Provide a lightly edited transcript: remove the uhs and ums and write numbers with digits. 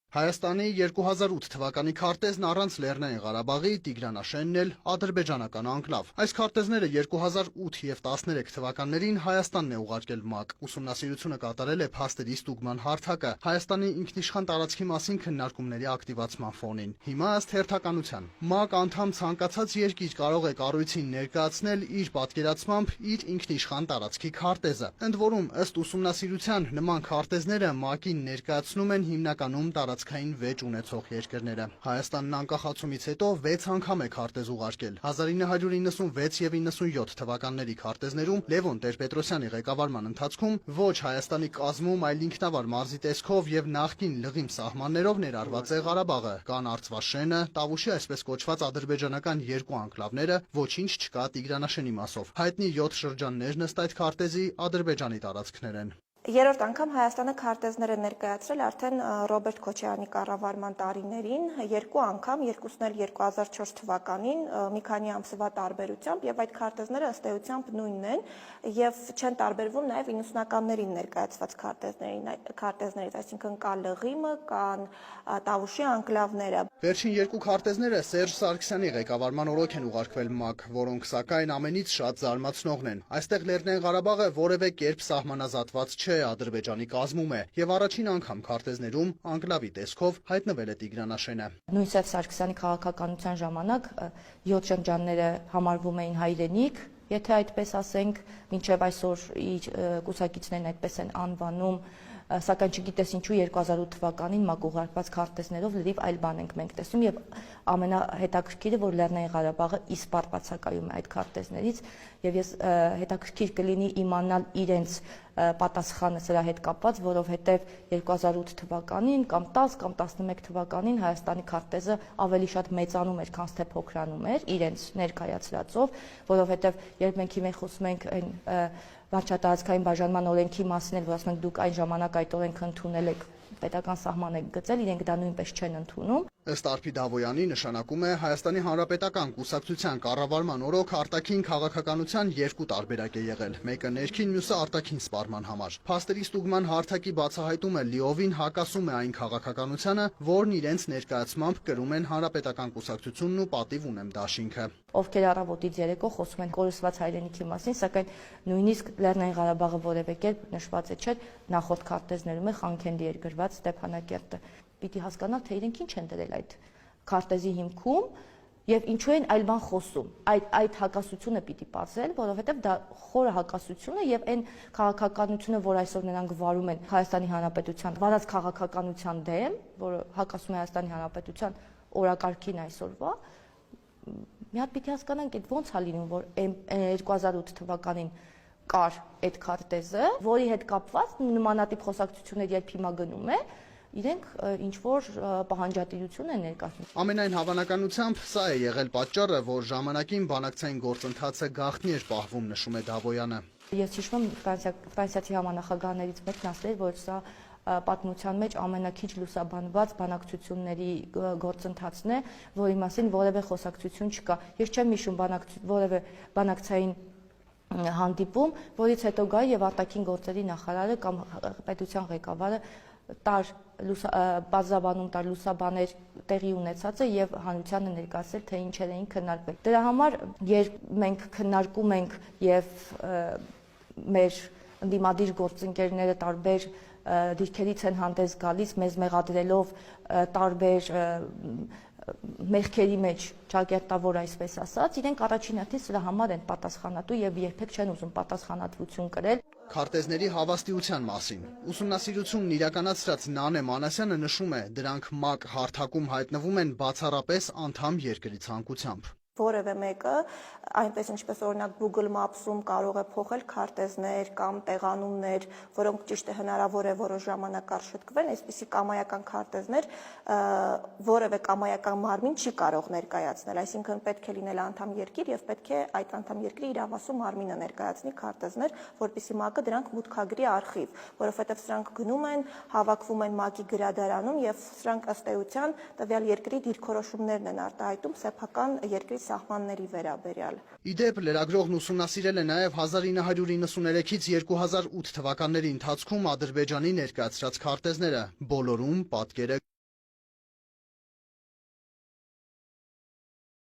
Հայաստանի 2008 թվականի քարտեզն առանց Լեռնային Ղարաբաղի Տիգրանաշենն էլ ադրբեջանական անկլավ։ Այս քարտեզները 2008 եւ 13 թվականներին Հայաստանն է ուղարկել ՄԱԿ։ Ուսումնասիրությունը կատարել է փաստերի ստուգման հարթակը Հայաստանի ինքնիշխան տարածքի մասին քննարկումների ակտիվացման ֆոնին։ Հիմա ըստ հերթականության ՄԱԿ անդամ ցանկացած երկիր կարող է կառույցին ներկայացնել իր պատկերացմամբ իր ինքնիշխան տարածքի քարտեզը։ Ընդ որում, ըստ ուսումնասիրության, նման քարտեզները ՄԱԿ-ին ներկայացնում են հիմնականում տարածքային վեճ ունեցող երկրները։ Հայաստանն անկախացումից հետո 6 անգամ է քարտեզ ուղարկել։ 1996 եւ 97 թվականների քարտեզներում Լևոն Տեր-Պետրոսյանի ղեկավարման ընթացքում ոչ Հայաստանի կազմում, այլ ինքնավար մարզի տեսքով եւ նախկին լղիմ սահմաններով ներառված է Ղարաբաղը, կան Արցվաշենը, Տավուշի այսպես կոչված ադրբեջանական երկու անկլավները, ոչինչ չկա Տիգրանաշենի մասով։ Հայտնի 7 շրջաններն ըստ այդ քարտեզի Ադրբեջանի տարածքներ են։ Երրորդ անգամ Հայաստանը քարտեզներ է ներկայացրել արդեն Ռոբերտ Քոչարյանի կառավարման տարիներին, երկու անգամ, երկուսն էլ 2004 թվականին, մի քանի ամսվա տարբերությամբ, եւ այդ քարտեզները ըստ էությամբ նույնն են եւ չեն տարբերվում նաեւ 90-ականներին ներկայացված քարտեզներից, այսինքն կա լղիմը, կան Տավուշի անկլավները։ Վերջին երկու քարտեզները Սերժ Սարգսյանի ղեկավարման օրոք են ուղարկվել ՄԱԿ, որոնք սակայն ամենից շատ զարմացնողն են։ Այստեղ Լեռնային Ղարաբաղը որևէ կերպ սահմանազատված չէ, Ադրբեջանի կազմում է, եւ առաջին անգամ քարտեզներում անկլավի տեսքով հայտնվել է Տիգրանաշենը։ Նույն Սերժ Սարգսյանի քաղաքականության ժամանակ 7 շրջանները համարվում էին հայրենիք, եթե այդպես ասենք, մինչև այսօր իր կուսակիցներն այդպես են անվանում, սակայն չգիտես ինչու 2008 թվականին ՄԱԿ ուղարկված քարտեզներով լրիվ այլ բան ենք մենք տեսնում եւ ամենահետաքրքիրը, որ Լեռնային Ղարաբաղը իսպառ բացակայում է այդ քարտեզներից եւ ես հետաքրքիր կլինի իմանալ իրենց պատասխանը սրա հետ կապված, որովհետեւ 2008 թվականին կամ 10 կամ 11 թվականին Հայաստանի քարտեզը ավելի շատ մեծանում էր, քան թե փոքրանում էր իրենց ներկայացրածով, որովհետեւ երբ մենք հիմա խոսում ենք այն վարչատարածքային բաժանման օրենքի մասին, որ ասում ենք դուք այն ժամանակ այդ օրենքը ընդունել եք, պետական սահման եք գծել, իրենք դա նույնպես չեն ընդունում։ Ըստ Արփի Դավոյանի նշանակում է Հայաստանի Հանրապետական կուսակցության կառավարման օրոք արտաքին քաղաքականության երկու տարբերակ է եղել, մեկը ներքին, մյուսը արտաքին սպառման համար։ Փաստերի ստուգման հարթակի բացահայտումը լիովին հակասում է այն քաղաքականությանը, որն իրենց ներկայացմամբ կրում են Հանրապետական կուսակցությունն ու պատիվ ունեմ դաշինքը։ Ովքեր առավոտից երեկո խոսում են կորսված հայրենիքի մասին, սակայն նույնիսկ Լեռնային Ղարաբաղը որևէ կերպ նշված է չէ, նախորդ քարտեզներում է Խանքենդի էր գրված Ստեփանակերտը։ Պիտի հասկանալ, թե իրենք ինչ են դրել այդ քարտեզի հիմքում եւ ինչու են այլ բան խոսում։ Այդ հակասությունը պիտի պարզել, որովհետեւ դա խորը հակասություն է եւ այն քաղաքականությունը, որ այսօր նրանք վարում են Հայաստանի Հանրապետության վարած քաղաքականության դեմ, որը հակասում է Հայաստանի Հանրապետության օրակարգին այսօրվա, մի հատ պիտի հասկանանք, այդ ոնց է լինում, որ 2008 թվականին կար այդ քարտեզը, որի հետ կապված նմանատիպ խոսակցություններ երբ հիմա գնում է, իրենք ինչ-որ պահանջատիրություն են ներկայացնում։ Ամենայն հավանականությամբ սա է եղել պատճառը, որ ժամանակին բանակցային գործընթացը գաղտնի էր պահվում, նշում է Դավոյանը։ Ես հիշում եմ ֆրանսիացի համանախագահներից մեկն ասել, որ սա պատմության մեջ ամենակիչ լուսաբանված բանակցությունների գործընթացն է, որի մասին որևէ խոսակցություն չկա։ Ես չեմ հիշում որևէ բանակցային հանդիպում, որից հետո գա եւ արտաքին գործերի նախարարը կամ պետության ղեկավարը տար բազաբանում տար լուսաբաներ տեղի ունեցածը եւ հանրությանը ներկայացել, թե ինչեր էին քննարկվել։ Դրա համար, երբ մենք քննարկում ենք եւ մեր ընդդիմադիր գործընկերները տարբեր դիրքերից են հանդես գալիս, մեզ մեղադրելով տարբեր մեղքերի մեջ ճակերտավոր այսպես ասած, իրենք առաջին հերթին սրա համար են պատասխանատու եւ երբեք չեն ուզում պատասխանատվություն կրել։ Քարտեզների հավաստիության մասին ուսումնասիրությունն իրականացրած Նանե Մանասյանը նշում է, դրանք ՄԱԿ հարթակում հայտնվում են բացառապես անդամ երկրի ցանկությամբ։ Որևէ մեկը, այնպես ինչպես օրինակ Google Maps-ում կարող է փոխել քարտեզներ կամ տեղանուններ, որոնք ճիշտ է հնարավոր է որոշ ժամանակ առաջ շտկվեն, այսպիսի կամայական քարտեզներ որևէ կամայական մարմին չի կարող ներկայացնել, այսինքն պետք է լինել անդամ երկիր եւ պետք է այդ անդամ երկրի իրավասու մարմինը ներկայացնի քարտեզներ, որպեսզի ՄԱԿ-ը դրանք մուտքագրի արխիվ, որովհետեւ սրանք գնում են, հավաքվում են ՄԱԿ-ի գրադարանում եւ սրանք ըստ էության տվյալ երկրի դիրքորոշումներն են արտահայտում սեփական երկրի սահմանների վերաբերյալ։ Իդեպ լրագրողն ուսումնասիրել է նաև 1993-ից 2008 թվականների ընթացքում Ադրբեջանի ներկայացրած քարտեզները, բոլորում պատկերը